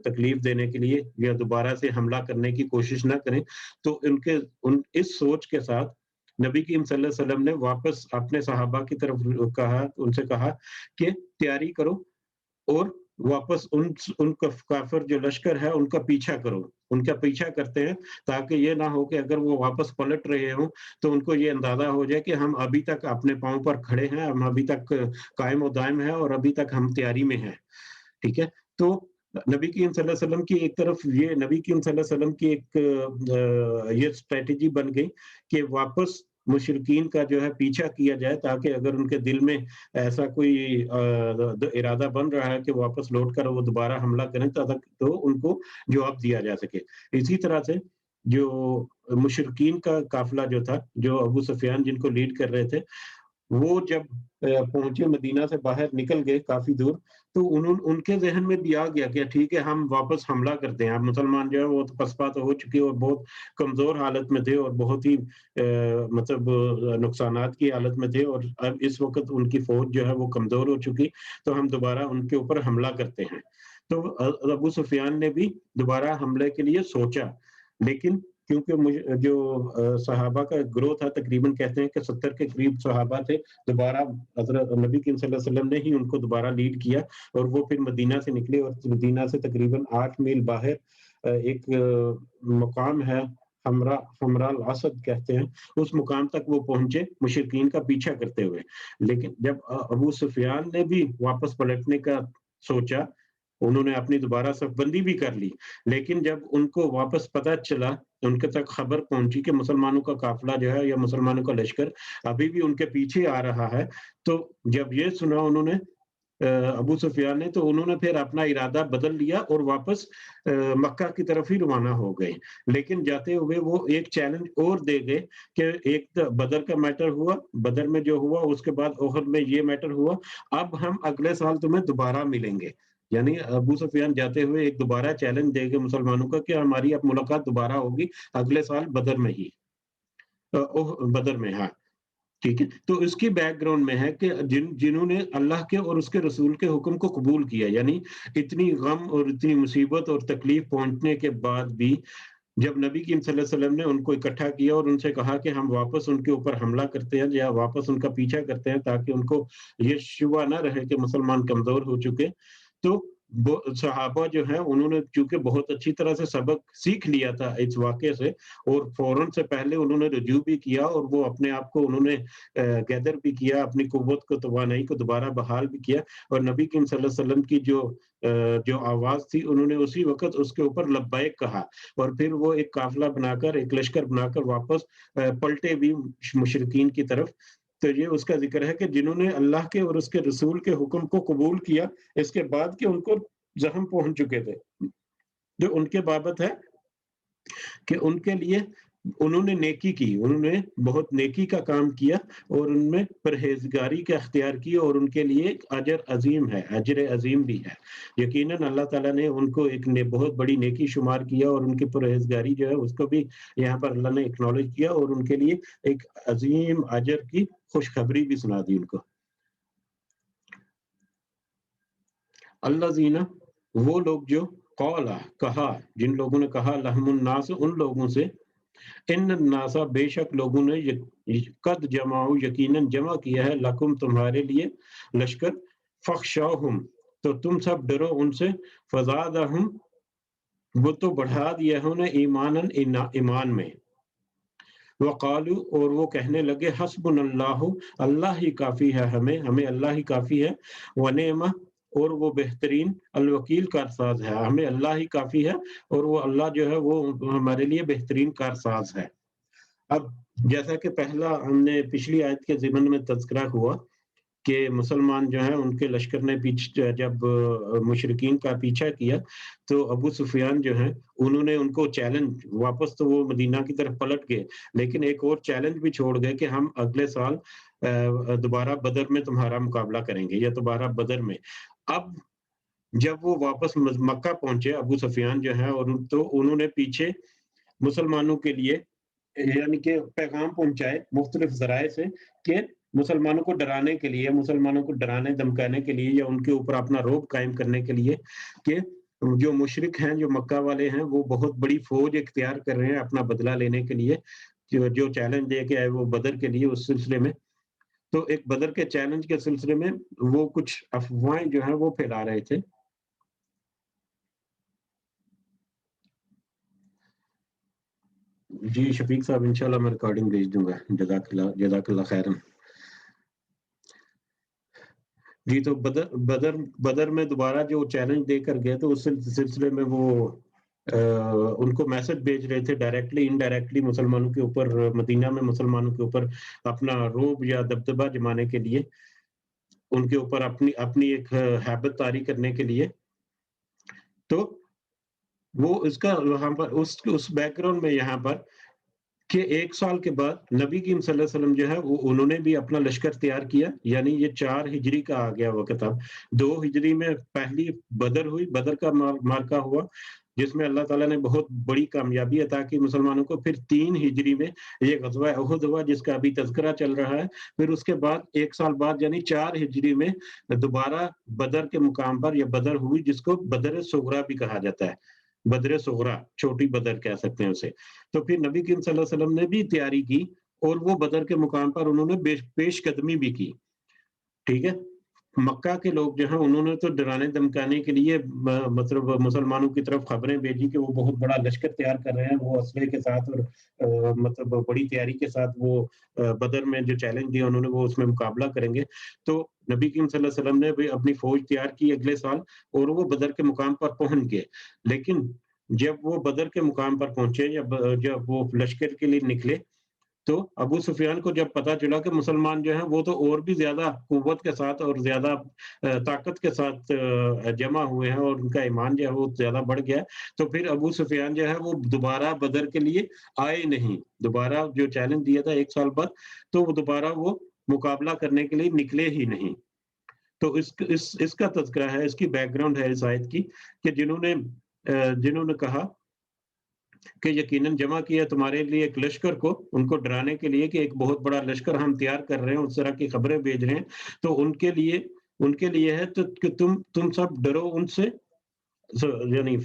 تکلیف دینے کے لیے یا دوبارہ سے حملہ کرنے کی کوشش نہ کریں. تو اس سوچ کے ساتھ نبی کریم صلی اللہ علیہ وسلم نے واپس اپنے صحابہ کی طرف ان سے کہا کہ تیاری کرو اور واپس ان کافر جو لشکر ہے ان کا پیچھا کرو، ان کا پیچھا کرتے ہیں تاکہ یہ نہ ہو کہ اگر وہ واپس پلٹ رہے ہوں تو ان کو یہ اندازہ ہو جائے کہ ہم ابھی تک اپنے پاؤں پر کھڑے ہیں، ہم ابھی تک قائم و دائم ہیں اور ابھی تک ہم تیاری میں ہیں. ٹھیک ہے. تو نبی کریم صلی اللہ علیہ وسلم کی ایک طرف یہ نبی کریم صلی اللہ علیہ وسلم کی ایک یہ اسٹریٹجی بن گئی کہ واپس مشرکین کا جو ہے پیچھا کیا جائے تاکہ اگر ان کے دل میں ایسا کوئی ارادہ بن رہا ہے کہ واپس لوٹ کر وہ دوبارہ حملہ کریں تو ان کو جواب دیا جا سکے. اسی طرح سے جو مشرکین کا قافلہ جو تھا، جو ابو سفیان جن کو لیڈ کر رہے تھے، وہ جب پہنچے مدینہ سے باہر نکل گئے کافی دور، تو ان کے ذہن میں بھی آ گیا کہ ٹھیک ہے ہم واپس حملہ کرتے ہیں. اب مسلمان جو ہے وہ پسپا تو ہو چکے اور بہت کمزور حالت میں تھے اور بہت ہی مطلب نقصانات کی حالت میں تھے، اور اب اس وقت ان کی فوج جو ہے وہ کمزور ہو چکی، تو ہم دوبارہ ان کے اوپر حملہ کرتے ہیں. تو ابو سفیان نے بھی دوبارہ حملے کے لیے سوچا، لیکن کیونکہ جو صحابہ کا گروہ تھا، تقریباً کہتے ہیں کہ 70 کے قریب صحابہ تھے، دوبارہ حضرت نبی کریم صلی اللہ علیہ وسلم نے ہی ان کو دوبارہ لیڈ کیا اور وہ پھر مدینہ سے نکلے، اور مدینہ سے تقریباً 8 میل باہر ایک مقام ہے حمراء الاسد کہتے ہیں، اس مقام تک وہ پہنچے مشرکین کا پیچھا کرتے ہوئے. لیکن جب ابو سفیان نے بھی واپس پلٹنے کا سوچا، انہوں نے اپنی دوبارہ صف بندی بھی کر لی، لیکن جب ان کو واپس پتہ چلا، ان کے تک خبر پہنچی کہ مسلمانوں کا قافلہ جو ہے یا مسلمانوں کا لشکر ابھی بھی ان کے پیچھے آ رہا ہے، تو جب یہ سنا انہوں نے ابو سفیان نے، تو انہوں نے پھر اپنا ارادہ بدل لیا اور واپس مکہ کی طرف ہی روانہ ہو گئے. لیکن جاتے ہوئے وہ ایک چیلنج اور دے گئے کہ ایک بدر کا میٹر ہوا، بدر میں جو ہوا، اس کے بعد احد میں یہ میٹر ہوا، اب ہم اگلے سال تمہیں دوبارہ ملیں گے. یعنی ابو سفیان جاتے ہوئے ایک دوبارہ چیلنج دے گئے مسلمانوں کا کہ ہماری اب ملاقات دوبارہ ہوگی اگلے سال بدر میں ہی، بدر میں. ہاں ٹھیک ہے. تو اس کی بیک گراؤنڈ میں ہے کہ جنہوں نے اللہ کے اور اس کے رسول کے حکم کو قبول کیا، یعنی اتنی غم اور اتنی مصیبت اور تکلیف پہنچنے کے بعد بھی جب نبی کریم صلی اللہ علیہ وسلم نے ان کو اکٹھا کیا اور ان سے کہا کہ ہم واپس ان کے اوپر حملہ کرتے ہیں یا واپس ان کا پیچھا کرتے ہیں تاکہ ان کو یہ شبہ نہ رہے کہ مسلمان کمزور ہو چکے، تو صحابہ جو ہیں انہوں نے چونکہ بہت اچھی طرح سے سبق سیکھ لیا تھا اس واقعے سے، اور فوراً سے پہلے انہوں نے رجوع بھی کیا اور وہ اپنے آپ کو انہوں نے گیدر بھی کیا، اپنی قوت کو توانائی کو دوبارہ بحال بھی کیا، اور نبی کریم صلی اللہ علیہ وسلم کی جو آواز تھی انہوں نے اسی وقت اس کے اوپر لبیک کہا، اور پھر وہ ایک قافلہ بنا کر، ایک لشکر بنا کر واپس پلٹے بھی مشرکین کی طرف. تو یہ اس کا ذکر ہے کہ جنہوں نے اللہ کے اور اس کے رسول کے حکم کو قبول کیا اس کے بعد کہ ان کو زخم پہنچ چکے تھے، جو ان کے بابت ہے کہ ان کے لیے انہوں نے نیکی کی، انہوں نے بہت نیکی کا کام کیا اور ان میں پرہیزگاری کا اختیار کی، اور ان کے لیے ایک اجر عظیم ہے، اجر عظیم بھی ہے. یقیناً اللہ تعالیٰ نے ان کو ایک بہت بڑی نیکی شمار کیا، اور ان کی پرہیزگاری جو ہے اس کو بھی یہاں پر اللہ نے اکنالج کیا اور ان کے لیے ایک عظیم اجر کی خوشخبری بھی سنا دی ان کو. اللہ زینہ، وہ لوگ جو قولا کہا، جن لوگوں نے کہا، لہم الناس، ان لوگوں سے، ان الناس، بے شک لوگوں نے، قد جمعوا، یقیناً جمع کیا ہے، لکم، تمہارے لیے، لشکر، فخشوہم، تو تم سب ڈرو ان سے، فزادہم، وہ تو بڑھا دیا ہے انہیں، ایماناً، ایمان میں، وقالو اور وہ کہنے لگے حسبنا اللہ، اللہ ہی کافی ہے ہمیں، ہمیں اللہ ہی کافی ہے، ونعم اور وہ بہترین الوکیل کارساز ہے، ہمیں اللہ ہی کافی ہے اور وہ اللہ جو ہے وہ ہمارے لیے بہترین کارساز ہے۔ اب جیسا کہ پہلا ہم نے پچھلی آیت کے ضمن میں تذکرہ ہوا کہ مسلمان جو ہیں ان کے لشکر نے جب مشرکین کا پیچھا کیا تو ابو سفیان جو ہیں انہوں نے ان کو چیلنج، واپس تو وہ مدینہ کی طرف پلٹ گئے لیکن ایک اور چیلنج بھی چھوڑ گئے کہ ہم اگلے سال دوبارہ بدر میں تمہارا مقابلہ کریں گے یا دوبارہ بدر میں۔ اب جب وہ واپس مکہ پہنچے ابو سفیان جو ہیں اور تو انہوں نے پیچھے مسلمانوں کے لیے یعنی کہ پیغام پہنچائے مختلف ذرائع سے کہ مسلمانوں کو ڈرانے کے لیے، مسلمانوں کو ڈرانے دھمکانے کے لیے یا ان کے اوپر اپنا رعب قائم کرنے کے لیے کہ جو مشرک ہیں، جو مکہ والے ہیں، وہ بہت بڑی فوج اختیار کر رہے ہیں اپنا بدلہ لینے کے لیے، جو چیلنج دے کے آئے وہ بدر کے لیے اس سلسلے میں۔ تو ایک بدر کے چیلنج کے سلسلے میں وہ کچھ افواہیں جو ہیں وہ پھیلا رہے تھے۔ جی شفیق صاحب انشاءاللہ میں ریکارڈنگ بھیج دوں گا، جزاک اللہ خیرن۔ جی تو بدر میں دوبارہ جو چیلنج دے کر گئے تو اس سلسلے میں وہ ان کو میسج بھیج رہے تھے ڈائریکٹلی انڈائریکٹلی مسلمانوں کے اوپر، مدینہ میں مسلمانوں کے اوپر اپنا روب یا دبدبہ جمانے کے لیے، ان کے اوپر اپنی ایک ہیبت طاری کرنے کے لیے۔ تو وہ اس کا وہاں پر اس بیک گراؤنڈ میں یہاں پر کہ 1 سال کے بعد نبی کریم صلی اللہ علیہ وسلم جو ہے وہ انہوں نے بھی اپنا لشکر تیار کیا، یعنی یہ 4 ہجری کا آ گیا وقت۔ اب 2 ہجری میں پہلی بدر ہوئی، بدر کا مارکا ہوا جس میں اللہ تعالیٰ نے بہت بڑی کامیابی عطا کی مسلمانوں کو۔ پھر 3 ہجری میں یہ غزوہ احد ہوا جس کا ابھی تذکرہ چل رہا ہے۔ پھر اس کے بعد 1 سال بعد یعنی 4 ہجری میں دوبارہ بدر کے مقام پر یہ بدر ہوئی جس کو بدر صغریٰ بھی کہا جاتا ہے، بدر صغریٰ، چھوٹی بدر کہہ سکتے ہیں اسے۔ تو پھر نبی کریم صلی اللہ علیہ وسلم نے بھی تیاری کی اور وہ بدر کے مقام پر انہوں نے پیش قدمی بھی کی، ٹھیک ہے۔ مکہ کے لوگ جو ہیں انہوں نے تو ڈرانے دمکانے کے لیے مطلب مسلمانوں کی طرف خبریں بھیجی کہ وہ بہت بڑا لشکر تیار کر رہے ہیں، وہ اسلحے کے ساتھ اور مطلب بڑی تیاری کے ساتھ وہ بدر میں جو چیلنج دیا انہوں نے وہ اس میں مقابلہ کریں گے۔ تو نبی کریم صلی اللہ علیہ وسلم نے بھی اپنی فوج تیار کی اگلے سال اور وہ بدر کے مقام پر پہنچ گئے۔ لیکن جب وہ بدر کے مقام پر پہنچے یا جب وہ لشکر کے لیے نکلے تو ابو سفیان کو جب پتا چلا کہ مسلمان جو ہیں وہ تو اور بھی زیادہ قوت کے ساتھ اور زیادہ طاقت کے ساتھ جمع ہوئے ہیں اور ان کا ایمان جو ہے وہ زیادہ بڑھ گیا، تو پھر ابو سفیان جو ہے وہ دوبارہ بدر کے لیے آئے نہیں، دوبارہ جو چیلنج دیا تھا 1 سال بعد تو وہ دوبارہ وہ مقابلہ کرنے کے لیے نکلے ہی نہیں۔ تو اس کا تذکرہ ہے، اس کی بیک گراؤنڈ ہے اس آیت کی کہ جنہوں نے کہا کہ یقیناً جمع کیا تمہارے لیے ایک لشکر کو، ان کو ڈرانے کے لیے کہ ایک بہت بڑا لشکر ہم تیار کر رہے ہیں، اس طرح کی خبریں بھیج رہے ہیں، تو ان کے لیے ہے تو کہ تم سب ڈرو ان سے، یعنی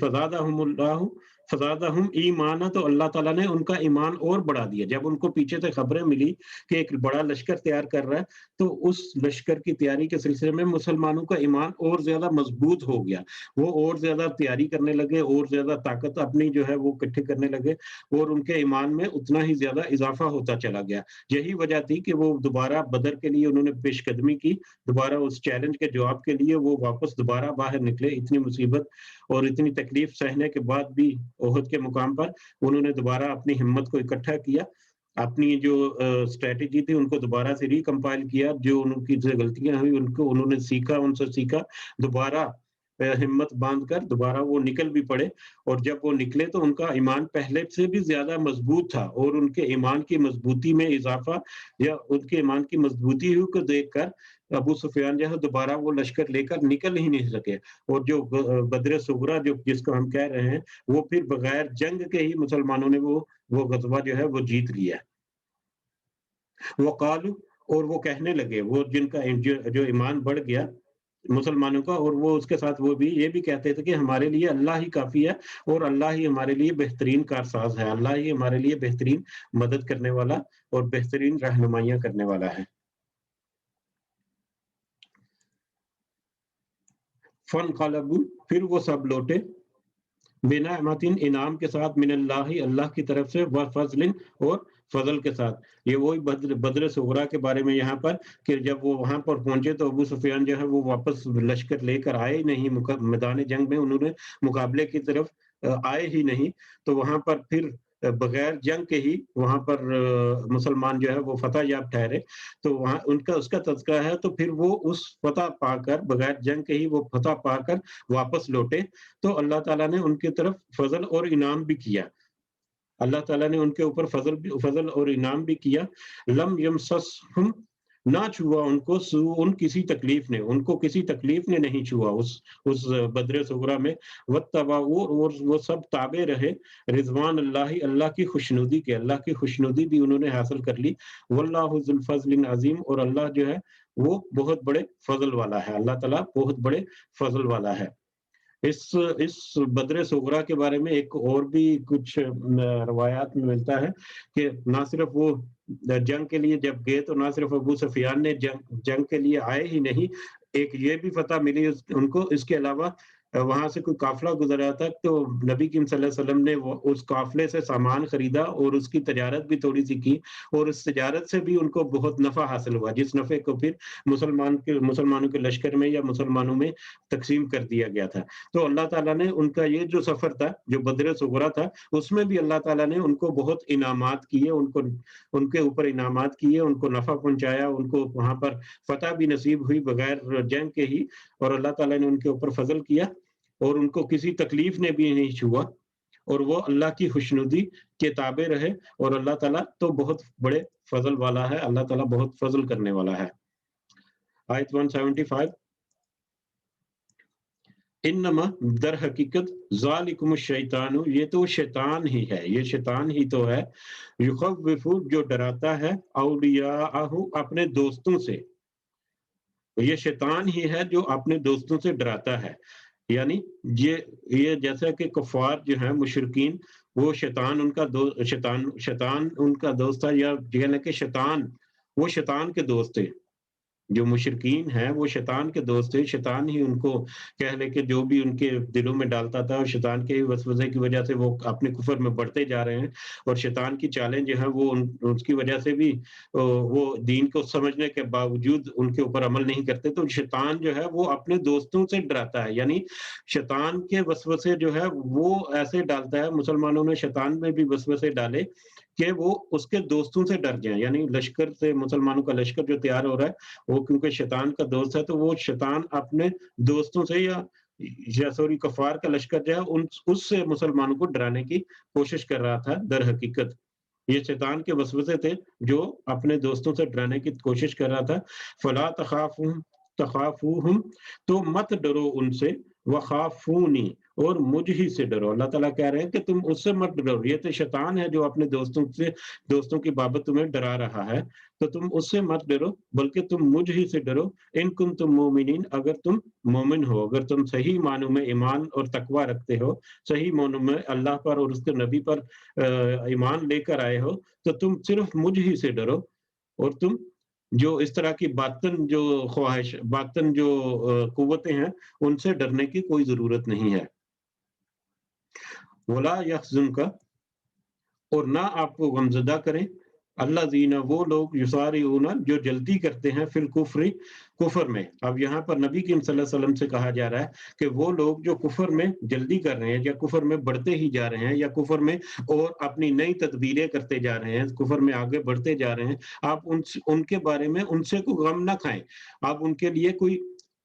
فزادہم ایمانا، تو اللہ تعالیٰ نے ان کا ایمان اور بڑھا دیا۔ جب ان کو پیچھے سے خبریں ملی کہ ایک بڑا لشکر تیار کر رہا ہے تو اس لشکر کی تیاری کے سلسلے میں مسلمانوں کا ایمان اور زیادہ مضبوط ہو گیا، وہ اور زیادہ تیاری کرنے لگے اور زیادہ طاقت اپنی جو ہے وہ اکٹھی کرنے لگے اور ان کے ایمان میں اتنا ہی زیادہ اضافہ ہوتا چلا گیا۔ یہی وجہ تھی کہ وہ دوبارہ بدر کے لیے انہوں نے پیش قدمی کی، دوبارہ اس چیلنج کے جواب کے لیے وہ واپس دوبارہ باہر نکلے، اتنی مصیبت اور اتنی تکلیف سہنے کے بعد بھی احد کے مقام پر انہوں نے دوبارہ اپنی ہمت کو اکٹھا کیا، اپنی جو اسٹریٹجی تھی ان کو دوبارہ سے ریکمپائل کیا، جو ان کی غلطیاں ہوئی ان کو انہوں نے سیکھا، ان سے سیکھا، دوبارہ ہمت باندھ کر دوبارہ وہ نکل بھی پڑے۔ اور جب وہ نکلے تو ان کا ایمان پہلے سے بھی زیادہ مضبوط تھا اور ان کے ایمان کی مضبوطی میں اضافہ یا ان کے ایمان کی مضبوطی کو دیکھ کر ابو سفیان جو ہے دوبارہ وہ لشکر لے کر نکل ہی نہیں سکے، اور جو بدر صغریٰ جس کو ہم کہہ رہے ہیں وہ پھر بغیر جنگ کے ہی مسلمانوں نے وہ غزوہ جو ہے وہ جیت لیا۔ وقالو اور وہ کہنے لگے، وہ جن کا جو ایمان بڑھ گیا مسلمانوں کا، اور وہ اس کے ساتھ وہ بھی یہ بھی کہتے تھے کہ ہمارے لیے اللہ ہی کافی ہے اور اللہ ہی ہمارے لیے بہترین کارساز ہے، اللہ ہی ہمارے لیے بہترین مدد کرنے والا اور بہترین رہنمائیاں کرنے والا ہے۔ فانقلبوا پھر وہ سب لوٹے، بنعمت انعام کے ساتھ، من اللہ اللہ کی طرف سے، وفضل اور فضل کے ساتھ۔ یہ وہی بدر صغریٰ کے بارے میں یہاں پر کہ جب وہ وہاں پر پہنچے تو ابو سفیان جو ہے وہ واپس لشکر لے کر آئے ہی نہیں، میدان جنگ میں انہوں نے مقابلے کی طرف آئے ہی نہیں، تو وہاں پر پھر بغیر جنگ کے ہی وہاں پر مسلمان جو ہے وہ فتح یاب ٹھہرے، تو وہاں اس کا تذکرہ ہے، تو پھر وہ اس فتح پا کر بغیر جنگ کے ہی وہ فتح پا کر واپس لوٹے، تو اللہ تعالیٰ نے ان کی طرف فضل اور انعام بھی کیا، اللہ تعالیٰ نے ان کے اوپر فضل اور انعام بھی کیا۔ لم یمسسہم، نہ چھوا ان کو سوء کسی تکلیف نے، ان کو کسی تکلیف نے نہیں چھوا اس بدر صغریٰ میں، واتبعوا، اور وہ سب تابع رہے رضوان اللہ، اللہ کی خوشنودی کے، اللہ کی خوشنودی بھی انہوں نے حاصل کر لی، واللہ ذو الفضل العظیم، اور اللہ جو ہے وہ بہت بڑے فضل والا ہے، اللہ تعالیٰ بہت بڑے فضل والا ہے۔ اس بدر صغریٰ کے بارے میں ایک اور بھی کچھ روایات میں ملتا ہے کہ نہ صرف وہ جنگ کے لیے جب گئے تو نہ صرف ابو سفیان نے جنگ کے لیے آئے ہی نہیں، ایک یہ بھی فتح ملی ان کو، اس کے علاوہ وہاں سے کوئی قافلہ گزرا تھا تو نبی کریم صلی اللہ علیہ وسلم نے اس قافلے سے سامان خریدا اور اس کی تجارت بھی تھوڑی سی کی، اور اس تجارت سے بھی ان کو بہت نفع حاصل ہوا، جس نفع کو پھر مسلمانوں کے لشکر میں یا مسلمانوں میں تقسیم کر دیا گیا تھا۔ تو اللہ تعالیٰ نے ان کا یہ جو سفر تھا جو بدر صغریٰ تھا، اس میں بھی اللہ تعالیٰ نے ان کو بہت انعامات کیے، ان کے اوپر انعامات کیے، ان کو نفع پہنچایا، ان کو وہاں پر فتح بھی نصیب ہوئی بغیر جنگ کے ہی، اور اللہ تعالیٰ نے ان کے اوپر فضل کیا اور ان کو کسی تکلیف نے بھی نہیں چھوا، اور وہ اللہ کی خوشنودی کے تابع رہے، اور اللہ تعالیٰ تو بہت بڑے فضل والا ہے، اللہ تعالیٰ بہت فضل کرنے والا ہے۔ آیت 175، انما، در حقیقت، ذالکم الشیطان، یہ تو شیطان ہی ہے، یہ شیطان ہی تو ہے، یخوف، جو ڈراتا ہے، اولیاءہ، اپنے دوستوں سے، یہ شیطان ہی ہے جو اپنے دوستوں سے ڈراتا ہے، یعنی یہ جیسا کہ کفار جو ہیں مشرکین، وہ شیطان ان کا شیطان ان کا دوست تھا، یا کہنا کہ شیطان وہ شیطان کے دوست تھے، جو مشرکین ہیں وہ شیطان کے دوست تھے، شیطان ہی ان کو کہہ لے کہ جو بھی ان کے دلوں میں ڈالتا تھا، اور شیطان کے وسوسے کی وجہ سے وہ اپنے کفر میں بڑھتے جا رہے ہیں، اور شیطان کی چالیں جو ہیں وہ اس کی وجہ سے بھی وہ دین کو سمجھنے کے باوجود ان کے اوپر عمل نہیں کرتے، تو شیطان جو ہے وہ اپنے دوستوں سے ڈراتا ہے، یعنی شیطان کے وسوسے جو ہے وہ ایسے ڈالتا ہے، مسلمانوں میں شیطان میں بھی وسوسے ڈالے کہ وہ اس کے دوستوں سے ڈر جائیں، یعنی لشکر سے، مسلمانوں کا لشکر جو تیار ہو رہا ہے وہ کیونکہ شیطان کا دوست ہے، تو وہ شیطان اپنے دوستوں سے یا سوری کفار کا لشکر جو ہے اس سے مسلمانوں کو ڈرانے کی کوشش کر رہا تھا، در حقیقت یہ شیطان کے وسوسے تھے جو اپنے دوستوں سے ڈرانے کی کوشش کر رہا تھا۔ فلا تخافوہم، تو مت ڈرو ان سے، وخافونی، اور مجھ ہی سے ڈرو، اللہ تعالیٰ کہہ رہے ہیں کہ تم اس سے مت ڈرو، یہ تو شیطان ہے جو اپنے دوستوں کی بابت تمہیں ڈرا رہا ہے، تو تم اس سے مت ڈرو بلکہ تم مجھ ہی سے ڈرو، ان کنتم مومنین، اگر تم مومن ہو، اگر تم صحیح معنوں میں ایمان اور تقوی رکھتے ہو، صحیح معنوں میں اللہ پر اور اس کے نبی پر ایمان لے کر آئے ہو، تو تم صرف مجھ ہی سے ڈرو، اور تم جو اس طرح کی باطن جو خواہش، باطن جو قوتیں ہیں، ان سے ڈرنے کی کوئی ضرورت نہیں ہے۔ ولا یحزنک، اور نہ آپ کو غمزدہ کریں، اللہ زینہ، وہ لوگ، یسارعون، جو جلدی کرتے ہیں، فی الکفر، کفر میں۔ اب یہاں پر نبی کریم صلی اللہ علیہ وسلم سے کہا جا رہا ہے کہ وہ لوگ جو کفر میں جلدی کر رہے ہیں، یا کفر میں بڑھتے ہی جا رہے ہیں، یا کفر میں اور اپنی نئی تدبیریں کرتے جا رہے ہیں، کفر میں آگے بڑھتے جا رہے ہیں، آپ ان کے بارے میں ان سے کوئی غم نہ کھائیں، آپ ان کے لیے کوئی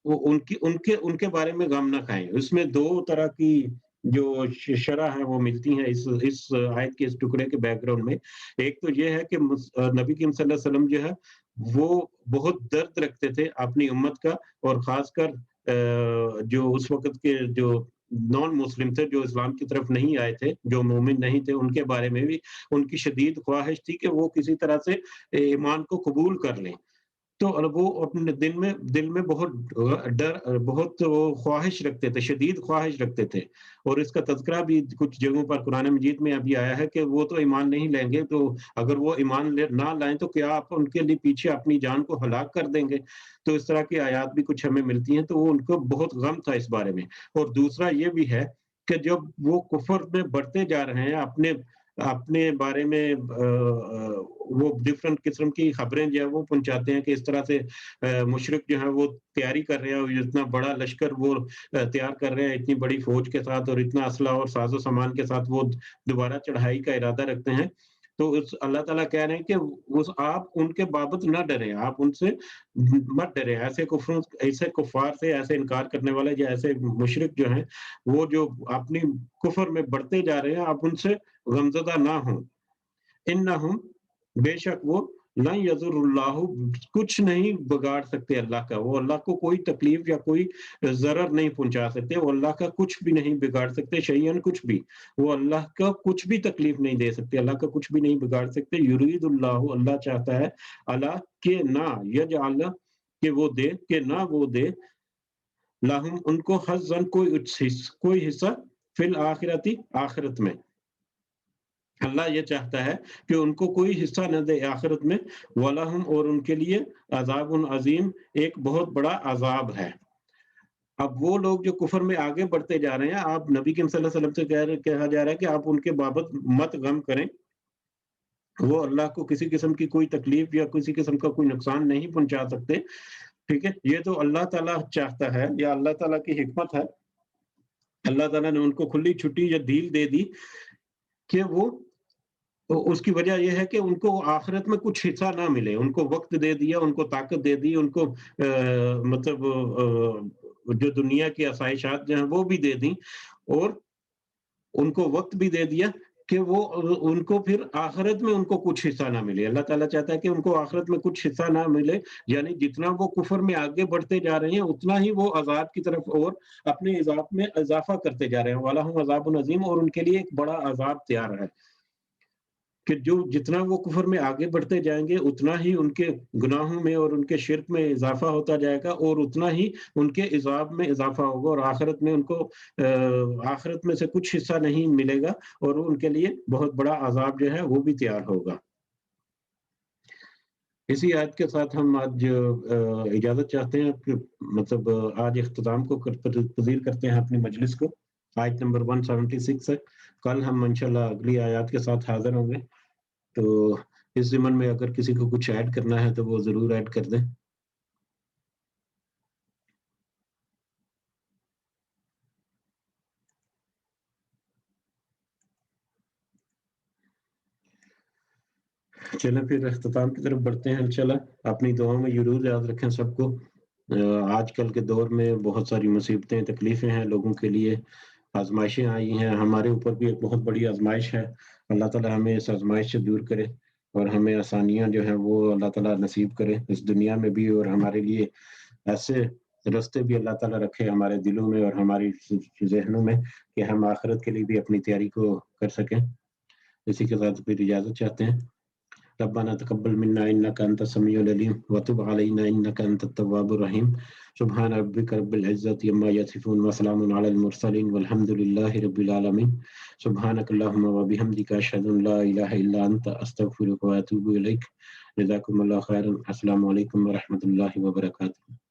ان کے بارے میں غم نہ کھائیں۔ اس میں دو طرح کی جو شرح ہے وہ ملتی ہیں اس آیت کے اس ٹکڑے کے بیک گراؤنڈ میں۔ ایک تو یہ ہے کہ نبی کریم صلی اللہ علیہ وسلم جو ہے وہ بہت درد رکھتے تھے اپنی امت کا، اور خاص کر جو اس وقت کے جو نان مسلم تھے، جو اسلام کی طرف نہیں آئے تھے، جو مومن نہیں تھے، ان کے بارے میں بھی ان کی شدید خواہش تھی کہ وہ کسی طرح سے ایمان کو قبول کر لیں، تو وہ اپنے دل میں بہت وہ خواہش رکھتے تھے، شدید خواہش رکھتے تھے، اور اس کا تذکرہ بھی کچھ جگہوں پر قرآن مجید میں ابھی آیا ہے کہ وہ تو ایمان نہیں لیں گے، تو اگر وہ ایمان نہ لائیں تو کیا آپ ان کے لیے پیچھے اپنی جان کو ہلاک کر دیں گے، تو اس طرح کی آیات بھی کچھ ہمیں ملتی ہیں، تو وہ ان کو بہت غم تھا اس بارے میں۔ اور دوسرا یہ بھی ہے کہ جب وہ کفر میں بڑھتے جا رہے ہیں، اپنے بارے میں وہ ڈفرنٹ قسم کی خبریں جو ہے وہ پہنچاتے ہیں کہ اس طرح سے مشرک جو ہے وہ تیاری کر رہے ہیں اور اتنا بڑا لشکر وہ تیار کر رہے ہیں اتنی بڑی فوج کے ساتھ اور اتنا اسلحہ اور ساز و سامان کے ساتھ وہ دوبارہ چڑھائی کا ارادہ رکھتے ہیں. تو اللہ تعالیٰ کہہ رہے ہیں کہ آپ ان کے بابت نہ ڈریں، آپ ان سے مت ڈریں. ایسے کفار سے، ایسے انکار کرنے والے یا ایسے مشرک جو ہیں وہ جو اپنی کفر میں بڑھتے جا رہے ہیں، آپ ان سے غمزدہ نہ ہوں. انہم، بے شک وہ، لن یضر اللہ، کچھ نہیں بگاڑ سکتے اللہ کا، وہ اللہ کو کوئی تکلیف یا کوئی ضرر نہیں پہنچا سکتے، وہ اللہ کا کچھ بھی نہیں بگاڑ سکتے، شیئن کچھ بھی، وہ اللہ کا کچھ بھی تکلیف نہیں دے سکتے، اللہ کا کچھ بھی نہیں بگاڑ سکتے. یرید اللہ، اللہ چاہتا ہے، اللہ کہ نہ، یجعل، کہ وہ دے، کہ نہ وہ دے، لہم ان کو، حظً کوئی حصہ، فی الآخرتی، آخرت میں. اللہ یہ چاہتا ہے کہ ان کو کوئی حصہ نہ دے آخرت میں. وَلَهُمْ، اور ان کے لیے، عذاب عظیم، ایک بہت بڑا عذاب ہے. اب وہ لوگ جو کفر میں آگے بڑھتے جا رہے ہیں، آپ نبی کریم صلی اللہ علیہ وسلم سے کہا جا رہا ہے کہ آپ ان کے بابت مت غم کریں، وہ اللہ کو کسی قسم کی کوئی تکلیف یا کسی قسم کا کوئی نقصان نہیں پہنچا سکتے. ٹھیک ہے، یہ تو اللہ تعالیٰ چاہتا ہے یا اللہ تعالیٰ کی حکمت ہے. اللہ تعالیٰ نے ان کو کھلی چھٹی یا ڈھیل دے دی کہ وہ، تو اس کی وجہ یہ ہے کہ ان کو آخرت میں کچھ حصہ نہ ملے. ان کو وقت دے دیا، ان کو طاقت دے دی، ان کو مطلب جو دنیا کی آسائشات جو ہیں وہ بھی دے دیں، اور ان کو وقت بھی دے دیا کہ وہ ان کو پھر آخرت میں ان کو کچھ حصہ نہ ملے. اللہ تعالیٰ چاہتا ہے کہ ان کو آخرت میں کچھ حصہ نہ ملے، یعنی جتنا وہ کفر میں آگے بڑھتے جا رہے ہیں اتنا ہی وہ عذاب کی طرف اور اپنے عذاب میں اضافہ کرتے جا رہے ہیں. وَلَهُمْ عَذَابٌ عَظِيمٌ، اور ان کے لیے ایک بڑا عذاب تیار ہے کہ جو جتنا وہ کفر میں آگے بڑھتے جائیں گے اتنا ہی ان کے گناہوں میں اور ان کے شرک میں اضافہ ہوتا جائے گا، اور اتنا ہی ان کے عذاب میں اضافہ ہوگا، اور آخرت میں ان کو آخرت میں سے کچھ حصہ نہیں ملے گا، اور ان کے لیے بہت بڑا عذاب جو ہے وہ بھی تیار ہوگا. اسی آیت کے ساتھ ہم آج اجازت چاہتے ہیں کہ مطلب آج اختتام کو پذیر کرتے ہیں اپنی مجلس کو. آیت نمبر 176 ہے. کل ہم انشاءاللہ اگلی آیات کے ساتھ حاضر ہوں گے. تو اس ضمن میں اگر کسی کو کچھ ایڈ کرنا ہے تو وہ ضرور ایڈ کر دیں. چلیں پھر اختتام کی طرف بڑھتے ہیں انشاءاللہ. اپنی دعاؤں میں ضرور یاد رکھیں سب کو. آج کل کے دور میں بہت ساری مصیبتیں، تکلیفیں ہیں لوگوں کے لیے، آزمائشیں آئی ہیں، ہمارے اوپر بھی ایک بہت بڑی آزمائش ہے. اللہ تعالیٰ ہمیں اس آزمائش سے دور کرے اور ہمیں آسانیاں جو ہیں وہ اللہ تعالیٰ نصیب کرے اس دنیا میں بھی، اور ہمارے لیے ایسے راستے بھی اللہ تعالیٰ رکھے ہمارے دلوں میں اور ہماری ذہنوں میں کہ ہم آخرت کے لیے بھی اپنی تیاری کو کر سکیں. اسی کے ساتھ پھر اجازت چاہتے ہیں. ربنا تقبل منا انك انت السميع العليم وتب علينا انك انت التواب الرحيم. سبحان ربك رب العزة عما يصفون وسلام على المرسلين والحمد لله رب العالمين. سبحانك اللهم وبحمدك اشهد ان لا اله الا انت استغفرك واتوب اليك. جزاكم الله خيرا. السلام عليكم ورحمة الله وبركاته.